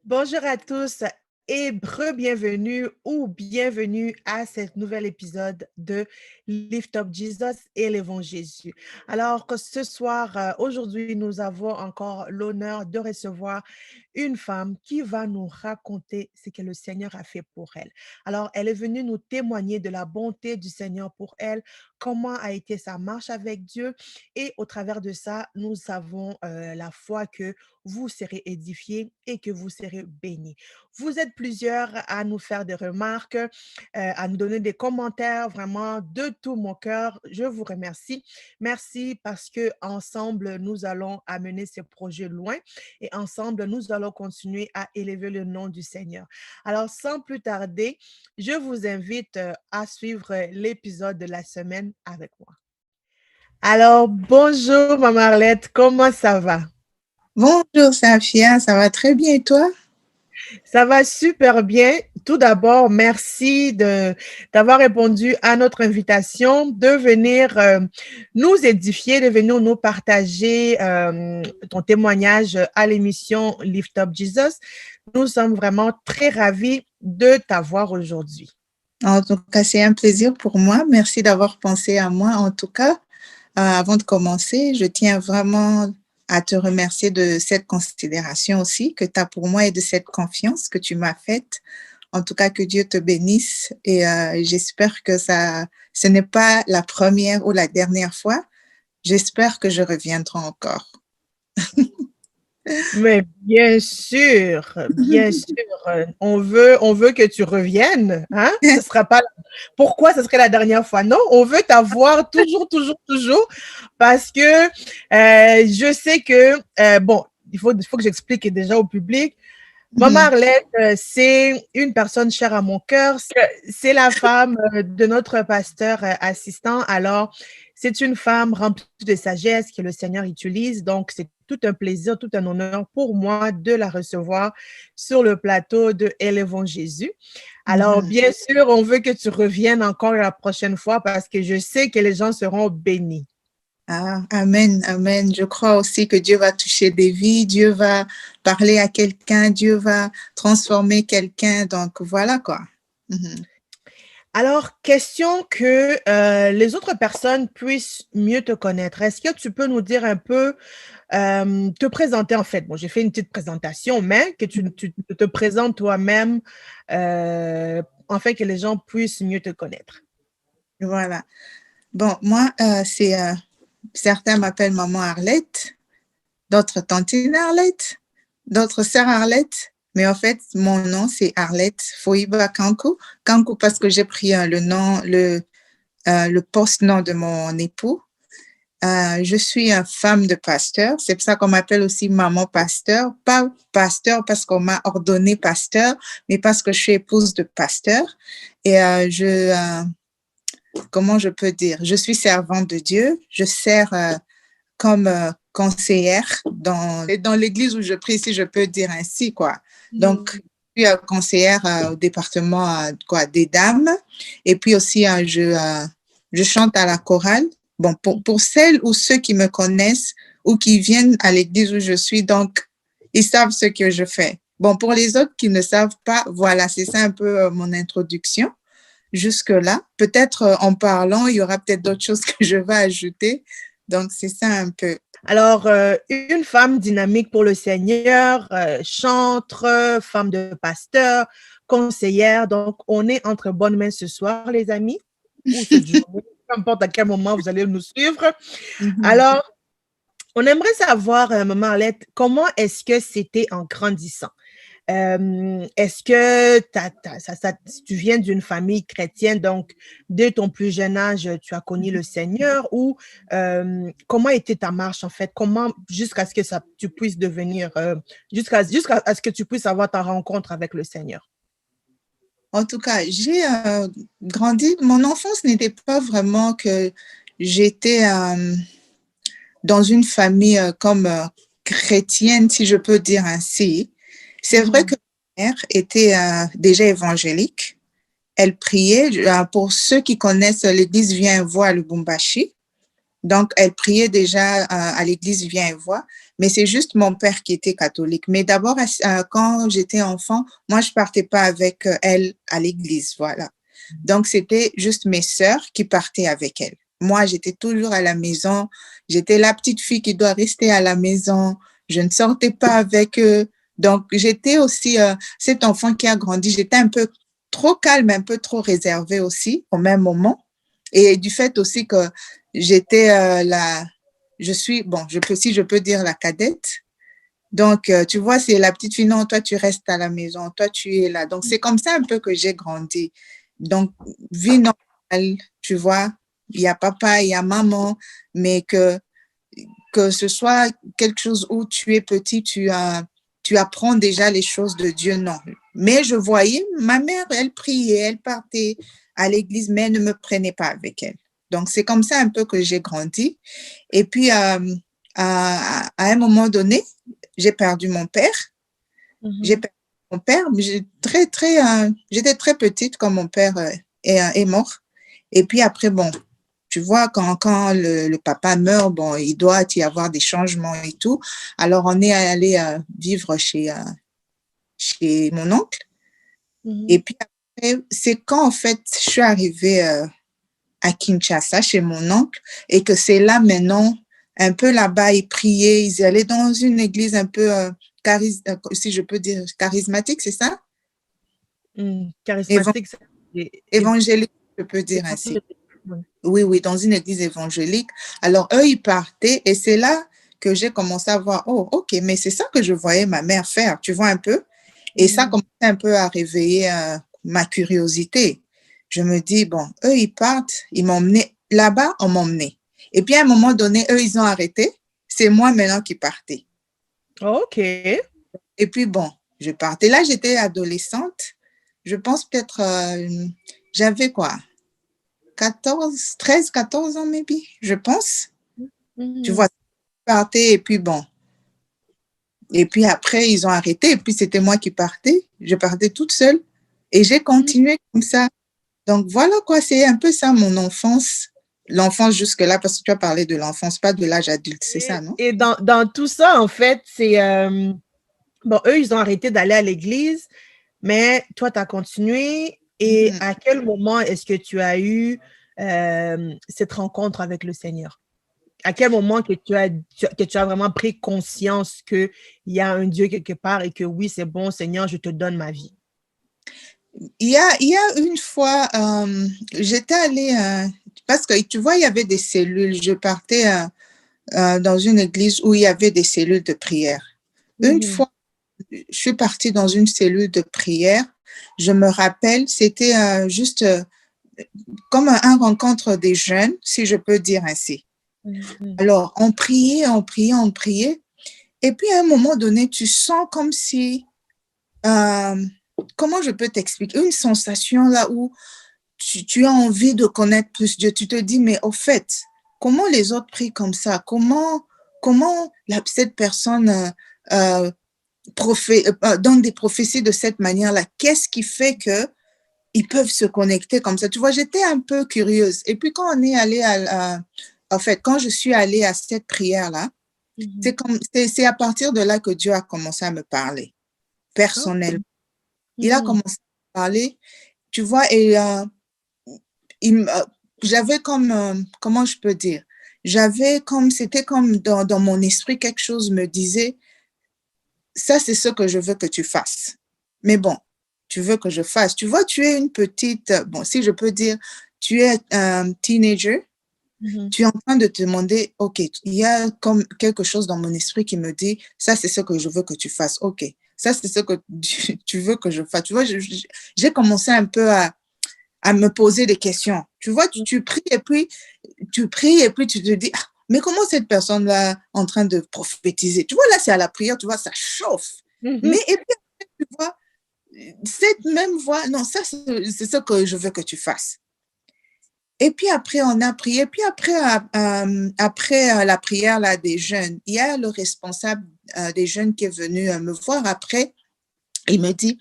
Bonjour à tous et bienvenue ou bienvenue à ce nouvel épisode de Lift Up Jesus, élevons Jésus. Alors que ce soir, aujourd'hui, nous avons encore l'honneur de recevoir une femme qui va nous raconter ce que le Seigneur a fait pour elle. Alors, elle est venue nous témoigner de la bonté du Seigneur pour elle, comment a été sa marche avec Dieu et au travers de ça, nous avons la foi que vous serez édifiés et que vous serez bénis. Vous êtes plusieurs à nous faire des remarques, à nous donner des commentaires, vraiment de tout mon cœur. Je vous remercie. Merci parce que ensemble, nous allons amener ce projet loin et ensemble, nous allons continuer à élever le nom du Seigneur. Alors, sans plus tarder, je vous invite à suivre l'épisode de la semaine avec moi. Alors, bonjour, Maman Arlette, comment ça va? Bonjour Safia, ça va très bien et toi? Ça va super bien. Tout d'abord, merci d'avoir répondu à notre invitation de venir nous édifier, de venir nous partager ton témoignage à l'émission Lift Up Jesus. Nous sommes vraiment très ravis de t'avoir aujourd'hui. En tout cas, c'est un plaisir pour moi. Merci d'avoir pensé à moi. En tout cas, avant de commencer, je tiens vraiment à te remercier de cette considération aussi que tu as pour moi et de cette confiance que tu m'as faite. En tout cas, que Dieu te bénisse et j'espère que ce n'est pas la première ou la dernière fois. J'espère que je reviendrai encore. Mais bien sûr, on veut que tu reviennes, hein? Ce sera pas, pourquoi ce serait la dernière fois? Non, on veut t'avoir toujours, toujours, toujours, parce que je sais que, bon, il faut que j'explique déjà au public. Maman Arlette, c'est une personne chère à mon cœur. C'est la femme de notre pasteur assistant. Alors, c'est une femme remplie de sagesse que le Seigneur utilise. Donc, c'est tout un plaisir, tout un honneur pour moi de la recevoir sur le plateau de Élevons Jésus. Alors, bien sûr, on veut que tu reviennes encore la prochaine fois parce que je sais que les gens seront bénis. Ah, amen, amen. Je crois aussi que Dieu va toucher des vies, Dieu va parler à quelqu'un, Dieu va transformer quelqu'un. Donc, voilà quoi. Alors, question que les autres personnes puissent mieux te connaître. Est-ce que tu peux nous dire un peu, te présenter en fait? Bon, j'ai fait une petite présentation, mais que tu te présentes toi-même, afin que les gens puissent mieux te connaître. Voilà. Bon, moi, certains m'appellent Maman Arlette, d'autres Tantine Arlette, d'autres Sœur Arlette. Mais en fait, mon nom, c'est Arlette Foiba Kankou. Kankou parce que j'ai pris le post-nom de mon époux. Je suis une femme de pasteur. C'est pour ça qu'on m'appelle aussi maman pasteur. Pas pasteur parce qu'on m'a ordonné pasteur, mais parce que je suis épouse de pasteur. Et comment je peux dire? Je suis servante de Dieu. Je sers comme conseillère dans l'église où je prie, si je peux dire ainsi, quoi. Donc, je suis conseillère au département quoi, des dames. Et puis aussi, je chante à la chorale. Bon, pour celles ou ceux qui me connaissent ou qui viennent à l'église où je suis, donc, ils savent ce que je fais. Bon, pour les autres qui ne savent pas, voilà, c'est ça un peu mon introduction. Jusque-là, peut-être en parlant, il y aura peut-être d'autres choses que je vais ajouter. Donc, c'est ça un peu. Alors, une femme dynamique pour le Seigneur, chantre, femme de pasteur, conseillère. Donc, on est entre bonnes mains ce soir, les amis, ou cette journée, peu importe à quel moment vous allez nous suivre. Alors, on aimerait savoir, Maman Arlette, comment est-ce que c'était en grandissant? Est-ce que tu viens d'une famille chrétienne, donc dès ton plus jeune âge, tu as connu le Seigneur ou comment était ta marche en fait? Comment, jusqu'à ce que tu puisses devenir, jusqu'à ce que tu puisses avoir ta rencontre avec le Seigneur? En tout cas, j'ai grandi. Mon enfance n'était pas vraiment que j'étais dans une famille comme chrétienne, si je peux dire ainsi. C'est vrai que ma mère était déjà évangélique. Elle priait. Pour ceux qui connaissent l'église Viens voir le Lubumbashi, Donc, elle priait déjà à l'église Viens et Vois, mais c'est juste mon père qui était catholique. Mais d'abord, quand j'étais enfant, moi, je partais pas avec elle à l'église, voilà. Donc, c'était juste mes sœurs qui partaient avec elle. Moi, j'étais toujours à la maison. J'étais la petite fille qui doit rester à la maison. Je ne sortais pas avec eux. Donc, j'étais aussi cet enfant qui a grandi. J'étais un peu trop calme, un peu trop réservée aussi au même moment. Et du fait aussi que j'étais je suis, bon, si je peux dire la cadette. Donc, tu vois, c'est la petite fille, non, toi, tu restes à la maison, toi, tu es là. Donc, c'est comme ça un peu que j'ai grandi. Donc, vie normale, tu vois, il y a papa, il y a maman, mais que ce soit quelque chose où tu es petit, tu apprends déjà les choses de Dieu, non. Mais je voyais, ma mère, elle priait, elle partait à l'église, mais elle ne me prenait pas avec elle. Donc, c'est comme ça un peu que j'ai grandi. Et puis, à un moment donné, j'ai perdu mon père. J'ai perdu mon père, mais j'étais très petite quand mon père est mort. Et puis après, bon, tu vois, quand le papa meurt, bon, il doit y avoir des changements et tout. Alors, on est allé vivre chez mon oncle. Et puis après, c'est quand, en fait, je suis arrivée à Kinshasa, chez mon oncle, et que c'est là maintenant, un peu là-bas, ils priaient, ils allaient dans une église un peu, si je peux dire, charismatique, c'est ça? Charismatique, Évangélique, je peux dire ainsi. Oui, oui, dans une église évangélique. Alors, eux, ils partaient et c'est là que j'ai commencé à voir, oh, ok, mais c'est ça que je voyais ma mère faire, tu vois un peu? Et ça commençait un peu à réveiller ma curiosité. Je me dis, bon, eux, ils partent, ils m'emmenaient là-bas, on m'emmenait. Et puis, à un moment donné, eux, ils ont arrêté. C'est moi maintenant qui partais. OK. Et puis, bon, je partais. Là, j'étais adolescente. Je pense peut-être, j'avais quoi? 13, 14 ans, maybe, je pense. Tu vois, je partais et puis bon. Et puis après, ils ont arrêté et puis c'était moi qui partais. Je partais toute seule et j'ai continué comme ça. Donc voilà quoi, c'est un peu ça mon enfance. L'enfance jusque-là, parce que tu as parlé de l'enfance, pas de l'âge adulte, c'est ça, non? Et dans tout ça, en fait, c'est... bon, eux, ils ont arrêté d'aller à l'église, mais toi, tu as continué. Et à quel moment est-ce que tu as eu cette rencontre avec le Seigneur? À quel moment que tu as vraiment pris conscience qu'il y a un Dieu quelque part et que oui, c'est bon, Seigneur, je te donne ma vie? Il y a une fois, j'étais allée, parce que tu vois, il y avait des cellules. Je partais dans une église où il y avait des cellules de prière. Une fois, je suis partie dans une cellule de prière. Je me rappelle, c'était juste comme un rencontre des jeunes, si je peux dire ainsi. Alors, on priait, on priait, on priait. Et puis, à un moment donné, tu sens comme si, comment je peux t'expliquer, une sensation là où tu as envie de connaître plus Dieu. Tu te dis, mais au fait, comment les autres prient comme ça? Comment cette personne donne des prophéties de cette manière-là? Qu'est-ce qui fait que ils peuvent se connecter comme ça? Tu vois, j'étais un peu curieuse. Et puis quand on est allé en fait, quand je suis allée à cette prière-là, c'est à partir de là que Dieu a commencé à me parler personnellement. Il a commencé à parler, tu vois, et j'avais comme, comment je peux dire, c'était comme dans mon esprit, quelque chose me disait, ça c'est ce que je veux que tu fasses. Mais bon, tu veux que je fasse. Tu vois, tu es une petite, bon, si je peux dire, tu es un teenager, tu es en train de te demander, OK, il y a comme quelque chose dans mon esprit qui me dit, ça c'est ce que je veux que tu fasses. OK, ça c'est ce que tu veux que je fasse. Tu vois, j'ai commencé un peu à me poser des questions. Tu vois, tu pries et puis tu pries et puis tu te dis, ah, mais comment cette personne-là en train de prophétiser? Tu vois, là, c'est à la prière, tu vois, ça chauffe. Mais et puis, tu vois, cette même voix, non, ça, c'est ce que je veux que tu fasses. Et puis après, on a prié. Puis après, après la prière là, des jeunes, il y a le responsable des jeunes qui est venu me voir après. Il me dit,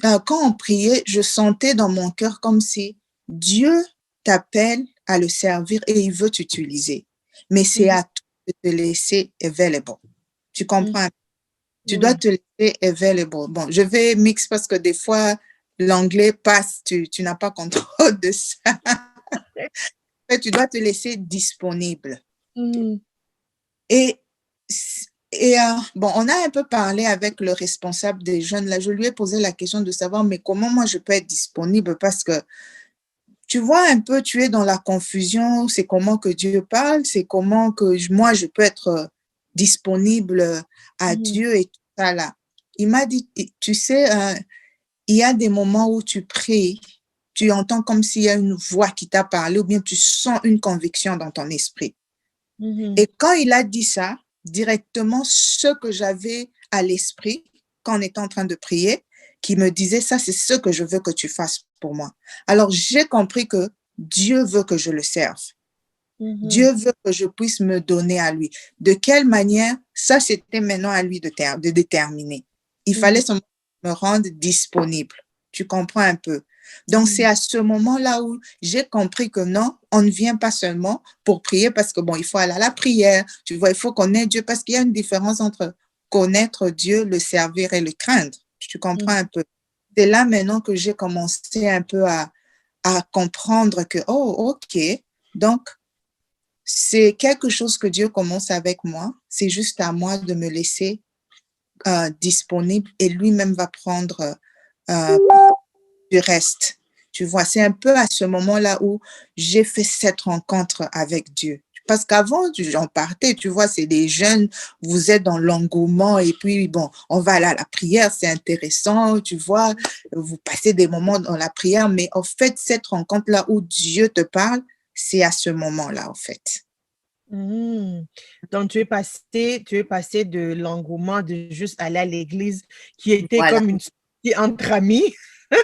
quand on priait, je sentais dans mon cœur comme si Dieu t'appelle à le servir et il veut t'utiliser. mais c'est Mhm. à toi de te laisser available. Tu Mhm. comprends? Tu dois Oui. te laisser available. Bon, je vais mix parce que des fois, l'anglais passe, tu n'as pas contrôle de ça. Mais tu dois te laisser disponible. Mhm. Et, bon, on a un peu parlé avec le responsable des jeunes. Là, je lui ai posé la question de savoir, mais comment moi je peux être disponible parce que tu vois un peu, tu es dans la confusion, c'est comment que Dieu parle, c'est comment que moi je peux être disponible à Mhm. Dieu et tout ça là. Il m'a dit, tu sais, il y a des moments où tu pries, tu entends comme s'il y a une voix qui t'a parlé ou bien tu sens une conviction dans ton esprit. Mhm. Et quand il a dit ça, directement, ce que j'avais à l'esprit, quand on était en train de prier, qui me disait, ça, c'est ce que je veux que tu fasses pour moi. Alors, j'ai compris que Dieu veut que je le serve. Mhm. Dieu veut que je puisse me donner à lui. De quelle manière? Ça, c'était maintenant à lui de déterminer. Il fallait Mhm. seulement me rendre disponible. Tu comprends un peu? Donc, c'est Mhm. à ce moment-là où j'ai compris que non, on ne vient pas seulement pour prier parce que, bon, il faut aller à la prière. Tu vois, il faut connaître Dieu parce qu'il y a une différence entre connaître Dieu, le servir et le craindre. Tu comprends Mhm. un peu? C'est là maintenant que j'ai commencé un peu à comprendre que, oh, OK. Donc, c'est quelque chose que Dieu commence avec moi. C'est juste à moi de me laisser disponible et lui-même va prendre euh, du reste. Tu vois, c'est un peu à ce moment-là où j'ai fait cette rencontre avec Dieu. Parce qu'avant, j'en partais, tu vois, c'est des jeunes, vous êtes dans l'engouement et puis, bon, on va aller à la prière, c'est intéressant, tu vois, vous passez des moments dans la prière, mais en fait, cette rencontre-là où Dieu te parle, c'est à ce moment-là, en fait. Mhm. Donc, tu es passé de l'engouement de juste aller à l'église qui était Voilà. comme une sortie entre amis,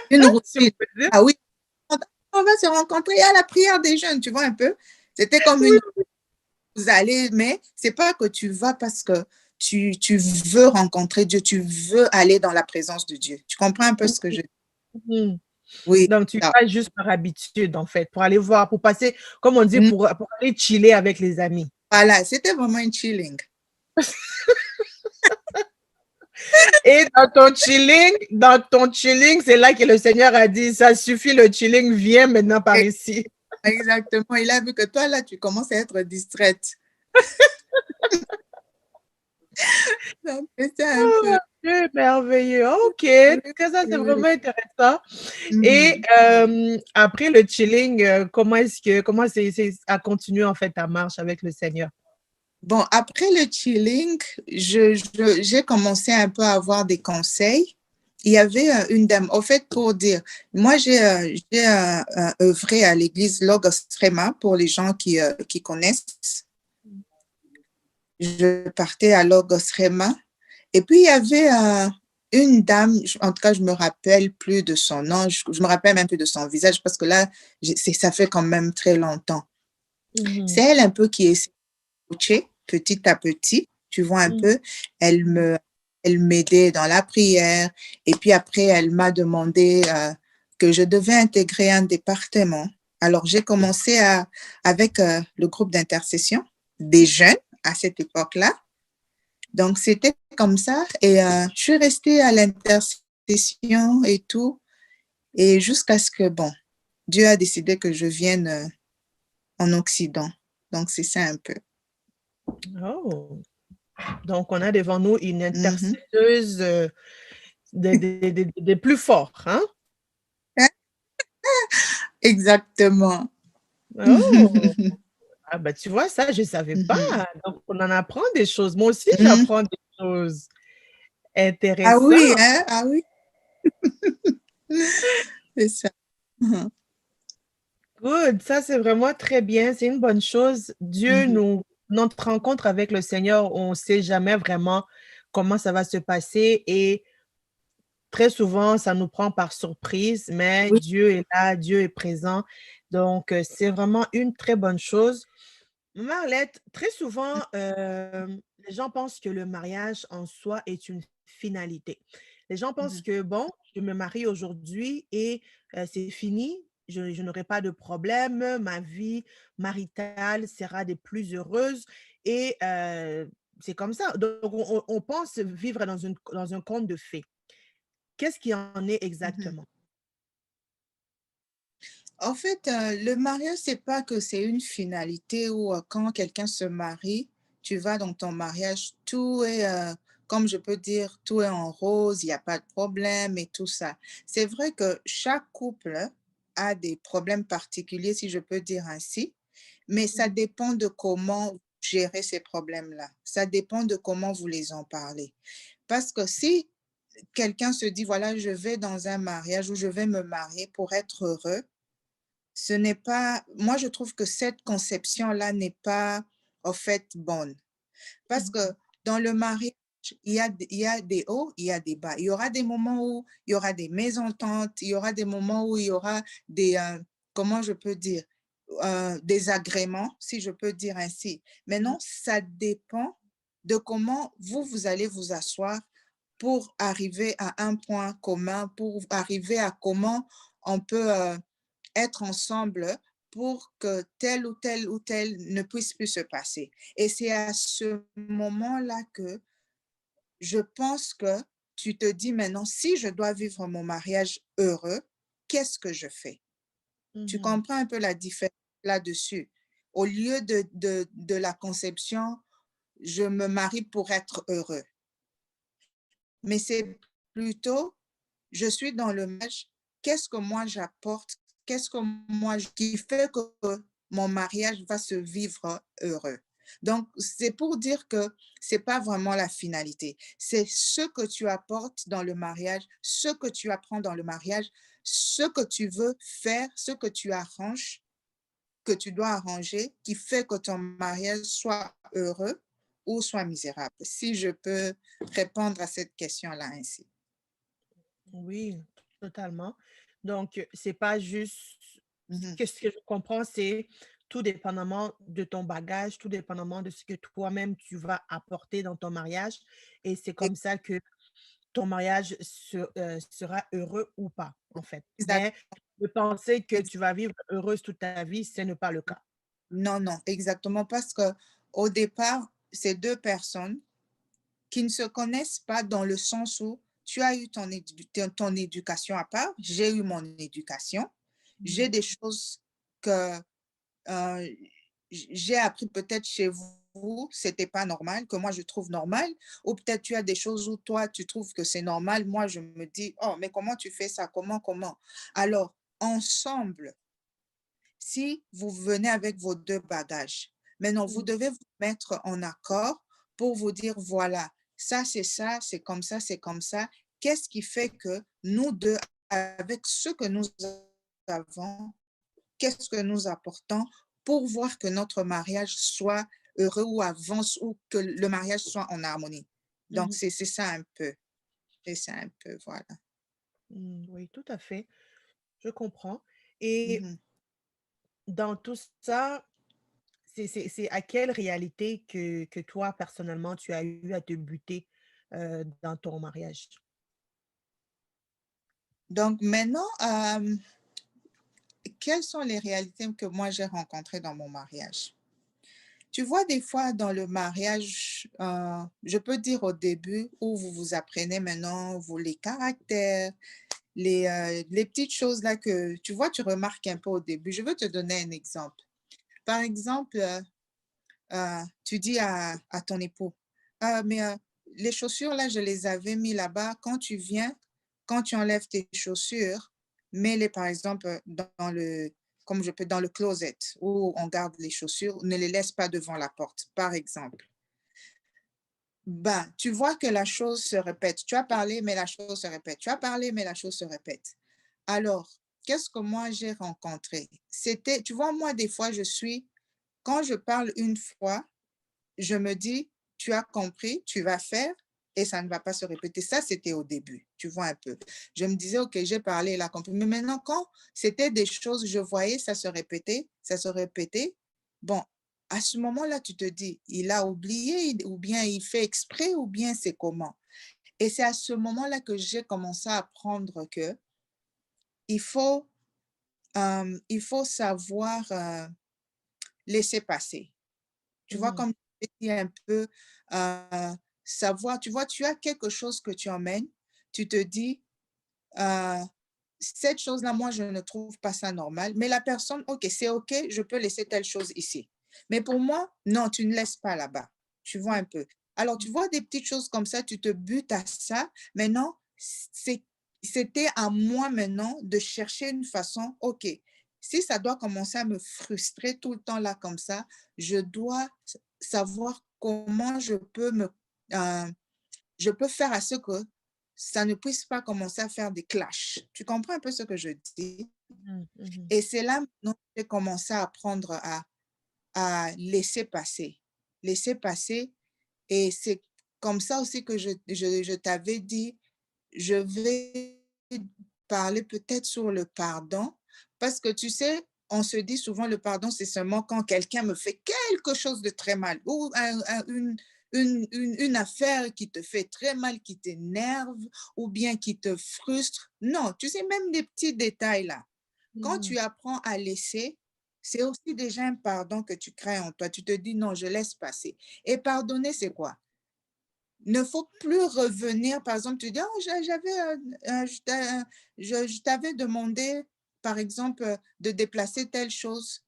Une si on routine. peut dire. Ah oui, on va se rencontrer à la prière des jeunes, tu vois un peu. C'était comme une Oui. vous allez, mais c'est pas que tu vas parce que tu veux rencontrer Dieu, tu veux aller dans la présence de Dieu. Tu comprends un peu ce que je dis? Mhm. Oui. Donc, tu y Ah, vas juste par habitude, en fait, pour aller voir, pour passer, comme on dit, mm, pour aller chiller avec les amis. voilà, c'était vraiment un chilling. Et dans ton chilling, c'est là que le Seigneur a dit, ça suffit le chilling, viens maintenant par ici. Exactement. Il a vu que toi, là, tu commences à être distraite. Donc, c'est ça un peu. Dieu merveilleux. OK. Oui, Que ça, c'est oui. vraiment intéressant. Et Mhm. après le chilling, comment a continué en fait ta marche avec le Seigneur? Bon, après le chilling, j'ai commencé un peu à avoir des conseils. Il y avait une dame, au fait, pour dire, moi, j'ai œuvré à l'église Logos Trema pour les gens qui connaissent. Je partais à Logos Trema. Et puis, il y avait une dame, en tout cas, je me rappelle plus de son nom, je me rappelle même plus de son visage parce que là, ça fait quand même très longtemps. C'est Mhm. elle un peu qui est coachée petit à petit, tu vois un Mhm. peu. Elle me, elle m'aidait dans la prière et puis après, elle m'a demandé que je devais intégrer un département. Alors, j'ai commencé avec le groupe d'intercession des jeunes à cette époque-là. Donc, c'était comme ça et je suis restée à l'intercession et tout et jusqu'à ce que, bon, Dieu a décidé que je vienne en Occident. Donc, c'est ça un peu. Oh. Donc, on a devant nous une Mhm. intercesseuse des plus forts, hein? Exactement. Oh. Ah bah tu vois, ça, je ne savais pas. Mhm. Donc, on en apprend des choses. Moi aussi, Mhm. j'apprends des choses Ah oui, intéressantes. hein? Ah oui, c'est ça. Mhm. Good, ça c'est vraiment très bien, c'est une bonne chose. Mhm. Notre rencontre avec le Seigneur, on ne sait jamais vraiment comment ça va se passer et très souvent, ça nous prend par surprise, mais Oui. Dieu est là, Dieu est présent. Donc, c'est vraiment une très bonne chose. Marlette, très souvent, les gens pensent que le mariage en soi est une finalité. Les gens pensent Mhm. que, bon, je me marie aujourd'hui et c'est fini. je n'aurai pas de problème, ma vie maritale sera des plus heureuses et c'est comme ça. Donc on pense vivre dans un conte de fées. Qu'est-ce qui en est Mhm. exactement? En fait, le mariage, c'est pas que c'est une finalité où quand quelqu'un se marie, tu vas dans ton mariage, tout est, comme je peux dire, tout est en rose, il n'y a pas de problème et tout ça. C'est vrai que chaque couple a des problèmes particuliers, si je peux dire ainsi, mais ça Mmh. dépend de comment gérer ces problèmes-là. Ça dépend de comment vous les en parlez. Parce que si quelqu'un se dit, voilà, je vais dans un mariage ou je vais me marier pour être heureux, ce n'est pas, moi je trouve que cette conception-là n'est pas en fait bonne. Parce que Mmh. dans le mariage, il y a des hauts, il y a des bas. Il y aura des moments où il y aura des mésententes, il y aura des moments où il y aura des, comment je peux dire, des agréments, si je peux dire ainsi. Mmh. Maintenant, ça dépend de comment vous, vous allez vous asseoir pour arriver à un point commun, pour arriver à comment on peut être ensemble pour que tel ou tel ne puisse plus se passer. Et c'est à ce moment-là que je pense que tu te dis maintenant, si je dois vivre mon mariage heureux, qu'est-ce que je fais? Tu Mmh. comprends un peu la différence là-dessus. Au lieu de la conception, je me marie pour être heureux. Mais c'est plutôt, je suis dans le match, qu'est-ce que moi j'apporte, qu'est-ce que moi qui fait que mon mariage va se vivre heureux. Donc, c'est pour dire que c'est pas vraiment la finalité. C'est ce que tu apportes dans le mariage, ce que tu apprends dans le mariage, ce que tu veux faire, ce que tu arranges, que tu dois arranger, qui fait que ton mariage soit heureux ou soit misérable. Si je peux répondre à cette question-là ainsi. Oui, totalement. Donc, c'est pas juste Mhm. ce que je comprends, c'est tout dépendamment de ton bagage, tout dépendamment de ce que toi-même tu vas apporter dans ton mariage et c'est comme ça que ton mariage sera heureux ou pas, en fait. Exact, Mais de penser que ex tu vas vivre heureuse toute ta vie, ce n'est pas le cas. non, non, exactement, parce que au départ, c'est 2 personnes qui ne se connaissent pas dans le sens où tu as eu ton éducation à part, j'ai eu mon éducation. J'ai Mmh. des choses que, j'ai appris peut-être chez vous, c'était pas normal, que moi je trouve normal, ou peut-être tu as des choses où toi tu trouves que c'est normal, moi je me dis: «Oh, mais comment tu fais ça? Comment?» Alors ensemble, si vous venez avec vos 2 bagages, maintenant vous Mmh. devez vous mettre en accord pour vous dire: «Voilà, ça, c'est comme ça, c'est comme ça. Qu'est-ce qui fait que nous 2, avec ce que nous avons, qu'est-ce que nous apportons pour voir que notre mariage soit heureux ou avance ou que le mariage soit en harmonie?» Donc Mmh. c'est ça un peu, c'est ça un peu, voilà. Mmh, oui, tout à fait, je comprends et Mmh. dans tout ça, c'est à quelle réalité que toi, personnellement, tu as eu à te buter, dans ton mariage? Donc maintenant, quelles sont les réalités que moi j'ai rencontrées dans mon mariage? Tu vois, des fois dans le mariage, je peux dire au début où vous vous apprenez maintenant, vous les caractères, les petites choses là que tu vois, tu remarques un peu au début. Je veux te donner un exemple. Par exemple, tu dis à ton époux: «Ah mais, les chaussures là, je les avais mis là-bas. Quand tu viens, quand tu enlèves tes chaussures, mets-les par exemple, dans le comme je peux dans le closet où on garde les chaussures, ne les laisse pas devant la porte», par exemple. Ben, tu vois que la chose se répète. Tu as parlé, mais la chose se répète. Tu as parlé, mais la chose se répète. Alors, qu'est-ce que moi j'ai rencontré? C'était tu vois, moi, des fois, quand je parle une fois, je me dis: «Tu as compris, tu vas faire et ça ne va pas se répéter». Ça, c'était au début, tu vois un peu. Je me disais: «OK, j'ai parlé, il a compris». Mais maintenant, quand c'était des choses, je voyais ça se répétait, bon, à ce moment-là, tu te dis: «Il a oublié ou bien il fait exprès ou bien c'est comment?» Et c'est à ce moment-là que j'ai commencé à apprendre que il faut il faut savoir laisser passer. Tu vois, Mhm. comme tu dis un peu, savoir, tu vois, tu as quelque chose que tu emmènes, tu te dis, euh, cette chose-là, moi, je ne trouve pas ça normal, mais la personne, OK, c'est OK, je peux laisser telle chose ici. Mais pour moi, non, tu ne laisses pas là-bas. Tu vois un peu. Alors, tu vois des petites choses comme ça, tu te butes à ça. Maintenant, c'était à moi maintenant de chercher une façon, OK, si ça doit commencer à me frustrer tout le temps là comme ça, je dois savoir comment euh, je peux faire à ce que ça ne puisse pas commencer à faire des clashs. Tu comprends un peu ce que je dis? Mhm. Mhm. Et c'est là maintenant que j'ai commencé à apprendre à laisser passer. Laisser passer. Et c'est comme ça aussi que je t'avais dit, je vais parler peut-être sur le pardon, parce que tu sais, on se dit souvent le pardon, c'est seulement quand quelqu'un me fait quelque chose de très mal ou une affaire qui te fait très mal, qui t'énerve ou bien qui te frustre. Non, tu sais, même des petits détails là. Quand Mhm. tu apprends à laisser, c'est aussi déjà un pardon que tu crées en toi. Tu te dis non, je laisse passer. Et pardonner, c'est quoi? Ne faut plus revenir, par exemple, tu dis, oh, je t'avais demandé, par exemple, de déplacer telle chose.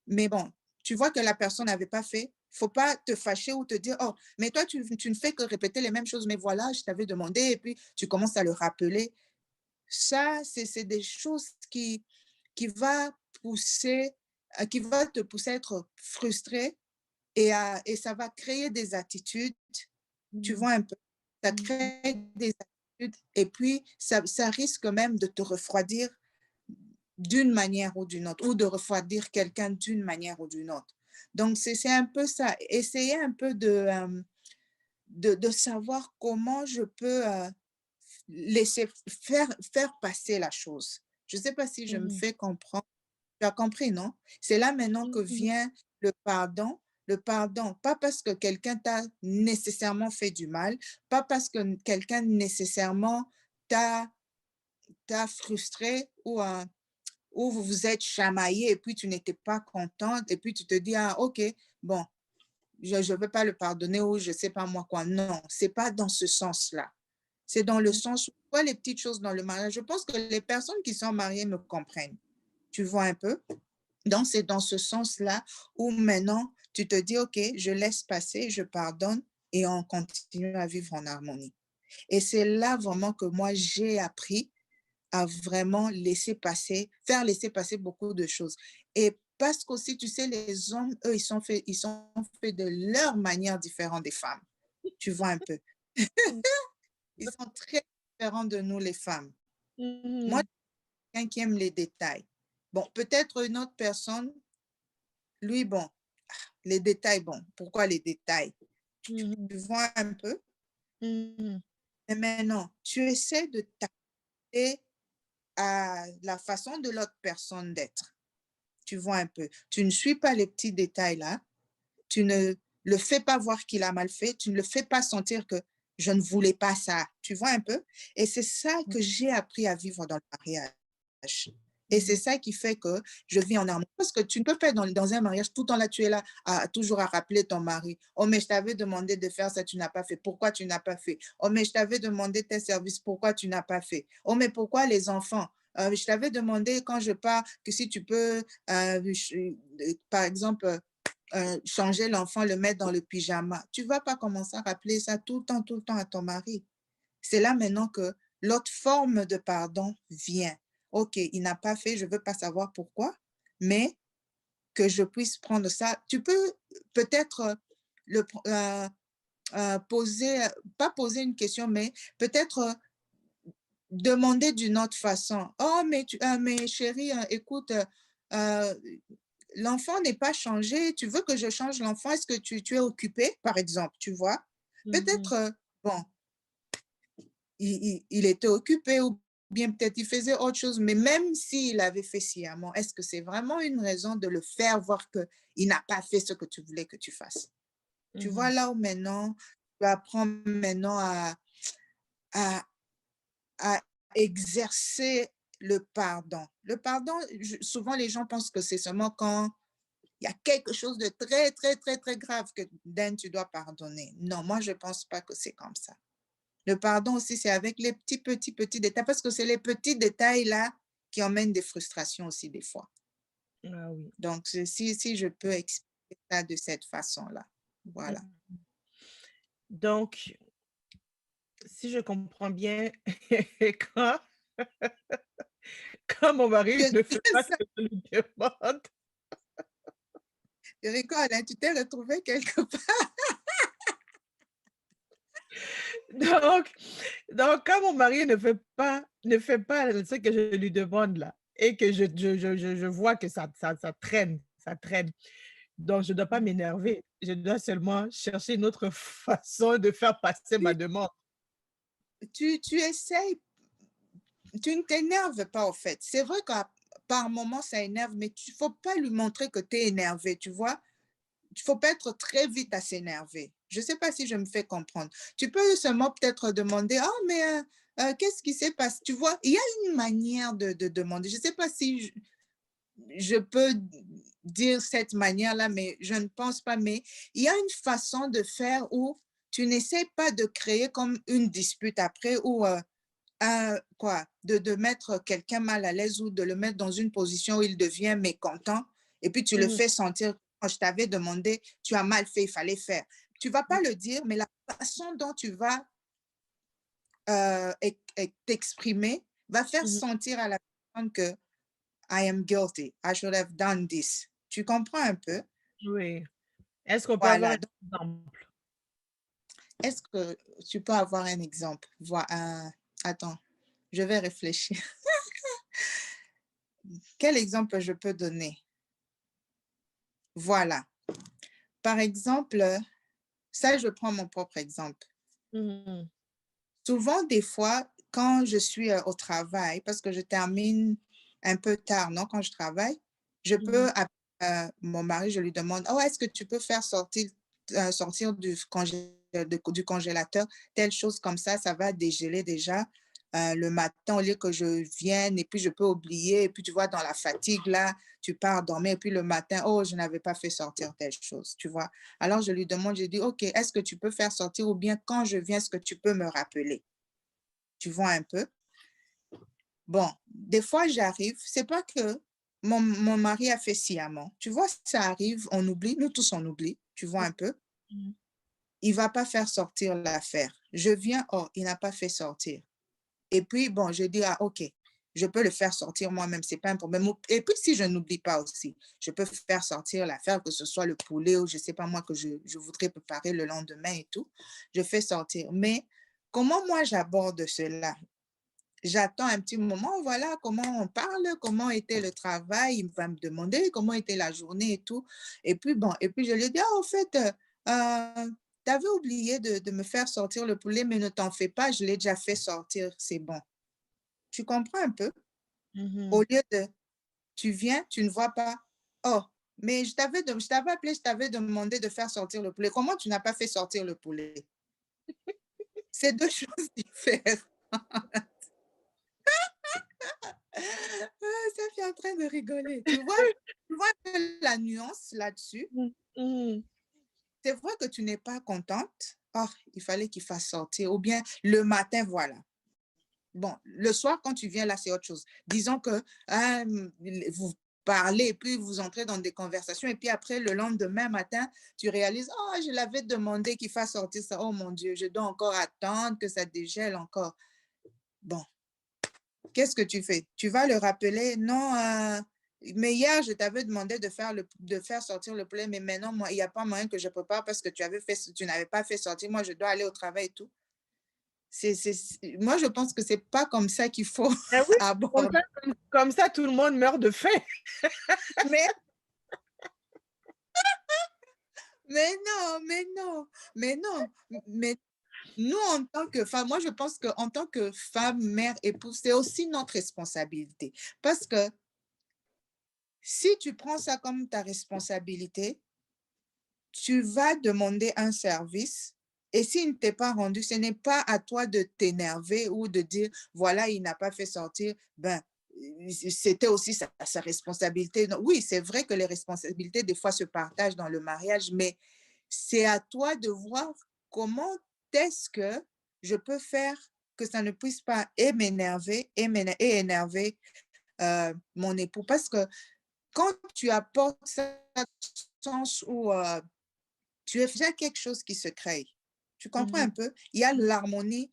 Mais bon, tu vois que la personne n'avait pas fait. Faut pas te fâcher ou te dire, oh, mais toi, tu ne fais que répéter les mêmes choses, mais voilà, je t'avais demandé, et puis tu commences à le rappeler. Ça, c'est des choses qui va pousser, qui va te pousser à être frustré et ça va créer des attitudes, tu Mhm. vois un peu, ça Mhm. crée des attitudes et puis ça risque même de te refroidir d'une manière ou d'une autre, ou de refroidir quelqu'un d'une manière ou d'une autre. Donc, c'est un peu ça. Essayer un peu de savoir comment je peux laisser faire passer la chose. Je ne sais pas si je me Mhm. fais comprendre. Tu as compris, non? C'est là maintenant que Mhm. vient le pardon. Le pardon, pas parce que quelqu'un t'a nécessairement fait du mal, pas parce que quelqu'un nécessairement t'a frustré ou vous vous êtes chamaillé et puis tu n'étais pas contente et puis tu te dis, ah, OK, bon, je ne veux pas le pardonner ou je ne sais pas moi quoi. Non, c'est pas dans ce sens-là. C'est dans le sens où, quoi, les petites choses dans le mariage. Je pense que les personnes qui sont mariées me comprennent. Tu vois un peu? Donc, c'est dans ce sens-là où maintenant, tu te dis, OK, je laisse passer, je pardonne et on continue à vivre en harmonie. Et c'est là vraiment que moi, j'ai appris à vraiment laisser passer, faire laisser passer beaucoup de choses. Et parce qu'aussi, tu sais, les hommes, eux, ils sont faits de leur manière différente des femmes. Tu vois un peu. Ils sont très différents de nous, les femmes. Moi, Mhm. quelqu'un qui aime les détails. Bon, peut-être une autre personne, lui, bon, les détails, bon, pourquoi les détails? Mhm. Tu vois un peu? Mhm. Mais maintenant, tu essaies de t'adapter à la façon de l'autre personne d'être. Tu vois un peu? Tu ne suis pas les petits détails là. Tu ne le fais pas voir qu'il a mal fait. Tu ne le fais pas sentir que je ne voulais pas ça. Tu vois un peu? Et c'est ça que j'ai appris à vivre dans le mariage. Et c'est Mhm. ça qui fait que je vis en harmonie. Parce que tu ne peux pas être dans un mariage, tout le temps là, tu es là, toujours à rappeler ton mari. Oh, mais je t'avais demandé de faire ça, tu n'as pas fait. Pourquoi tu n'as pas fait? Oh, mais je t'avais demandé tes services, pourquoi tu n'as pas fait? Oh, mais pourquoi les enfants? Je t'avais demandé quand je pars que si tu peux, par exemple, changer l'enfant, le mettre dans le pyjama. Tu ne vas pas commencer à rappeler ça tout le temps à ton mari. C'est là maintenant que l'autre forme de pardon vient. OK, il n'a pas fait, je ne veux pas savoir pourquoi, mais que je puisse prendre ça. Tu peux peut-être le, poser, pas poser une question, mais peut-être demander d'une autre façon. Oh, mais chérie, écoute, euh, l'enfant n'est pas changé. Tu veux que je change l'enfant? Est-ce que tu es occupé, par exemple, tu vois? Peut-être, Mhm. bon, il était occupé ou bien peut-être il faisait autre chose, mais même s'il avait fait sciemment, est-ce que c'est vraiment une raison de le faire voir qu'il n'a pas fait ce que tu voulais que tu fasses? Tu vois Mhm. là où maintenant, tu apprends maintenant à, à exercer le pardon. Le pardon, souvent les gens pensent que c'est seulement quand il y a quelque chose de très, très, très, très grave que tu dois pardonner. Non, moi, je ne pense pas que c'est comme ça. Le pardon aussi, c'est avec les petits détails, parce que c'est les petits détails-là qui emmènent des frustrations aussi des fois. Ah oui. Donc, si je peux expliquer ça de cette façon-là. Voilà. Donc, si je comprends bien, quand, quand mon mari ne fait pas ce Ça, que je lui demande, je rigole, hein, tu t'es retrouvé quelque part. donc, donc quand mon mari ne fait pas ce que je lui demande là, et que je vois que ça traîne, ça traîne. Donc, je ne dois pas m'énerver. Je dois seulement chercher une autre façon de faire passer ma demande. Tu essayes, tu ne t'énerves pas en fait. C'est vrai qu'à par moment, ça énerve, mais il ne faut pas lui montrer que tu es énervé, tu vois. Il ne faut pas être très vite à s'énerver. Je ne sais pas si je me fais comprendre. Tu peux seulement peut-être demander, ah, mais qu'est-ce qui s'est passé? Tu vois, il y a une manière de demander. Je ne sais pas si je peux dire cette manière-là, mais je ne pense pas. Mais il y a une façon de faire où tu n'essaies pas de créer comme une dispute après ou de mettre quelqu'un mal à l'aise ou de le mettre dans une position où il devient mécontent et puis tu le Mmh fais sentir, quand je t'avais demandé, tu as mal fait, il fallait faire. Tu ne vas pas le dire, mais la façon dont tu vas t'exprimer va faire mh. sentir à la personne que I am guilty, I should have done this. Tu comprends un peu? Oui. Est-ce qu'on peut avoir Voilà. un Donc, exemple? est-ce que tu peux avoir un exemple? Attends, je vais réfléchir. Quel exemple je peux donner? Voilà. Par exemple, ça, je prends mon propre exemple. Mmh Souvent, des fois, quand je suis au travail, parce que je termine un peu tard, non, quand je travaille, je peux mh. appeler mon mari, je lui demande, oh, est-ce que tu peux faire sortir du congélateur telle chose comme ça va dégeler déjà le matin au lieu que je vienne et puis je peux oublier et puis tu vois dans la fatigue là, tu pars dormir et puis le matin, oh, je n'avais pas fait sortir telle chose, tu vois. Alors je lui demande, je dis, ok, est-ce que tu peux faire sortir ou bien quand je viens, est-ce que tu peux me rappeler? Tu vois un peu? Bon, des fois j'arrive, c'est pas que mon mari a fait sciemment. Tu vois, ça arrive, on oublie, nous tous on oublie, tu vois un peu? Mmh. Il va pas faire sortir l'affaire. Je viens, oh, il n'a pas fait sortir. Et puis, bon, je dis, ah, OK, je peux le faire sortir moi-même, c'est pas un problème. Et puis, si je n'oublie pas aussi, je peux faire sortir l'affaire, que ce soit le poulet ou je sais pas moi, que je voudrais préparer le lendemain et tout. Je fais sortir. Mais comment moi j'aborde cela? J'attends un petit moment, voilà, comment on parle, comment était le travail, il va me demander comment était la journée et tout. Et puis, bon, et puis je lui dis, ah, au fait, tu avais oublié de me faire sortir le poulet, mais ne t'en fais pas, je l'ai déjà fait sortir, c'est bon. Tu comprends un peu? Au Mmh lieu de, tu viens, tu ne vois pas, oh, mais je t'avais appelé, je t'avais demandé de faire sortir le poulet. Comment tu n'as pas fait sortir le poulet? C'est deux choses différentes. Ah, ça fait en train de rigoler. Tu vois un peu la nuance là-dessus. Mmh. Mmh. C'est vrai que tu n'es pas contente. Oh, il fallait qu'il fasse sortir. Ou bien le matin, voilà. Bon, le soir, quand tu viens là, c'est autre chose. Disons que vous parlez et puis vous entrez dans des conversations et puis après, le lendemain matin, tu réalises, oh, je l'avais demandé qu'il fasse sortir ça. Oh mon Dieu, je dois encore attendre que ça dégèle encore. Bon, qu'est-ce que tu fais? Tu vas le rappeler, non, mais hier, je t'avais demandé de faire sortir le poulet, mais maintenant, moi, il n'y a pas moyen que je prépare parce que tu n'avais pas fait sortir. Moi, je dois aller au travail et tout. Moi, je pense que c'est pas comme ça qu'il faut Eh oui, comme aborder. ça comme ça, tout le monde meurt de faim. Mais, mais non, mais non, mais non. Mais nous, en tant que femme, moi, je pense qu'en tant que femme, mère, épouse, c'est aussi notre responsabilité. Parce que si tu prends ça comme ta responsabilité, tu vas demander un service et s'il ne t'est pas rendu, ce n'est pas à toi de t'énerver ou de dire, voilà, il n'a pas fait sortir. Ben, c'était aussi sa responsabilité. Oui, c'est vrai que les responsabilités, des fois, se partagent dans le mariage, mais c'est à toi de voir comment est-ce que je peux faire que ça ne puisse pas et m'énerver et énerver mon époux. Parce que quand tu apportes ça dans le sens où tu es déjà quelque chose qui se crée, tu comprends un Mhm. peu? Il y a l'harmonie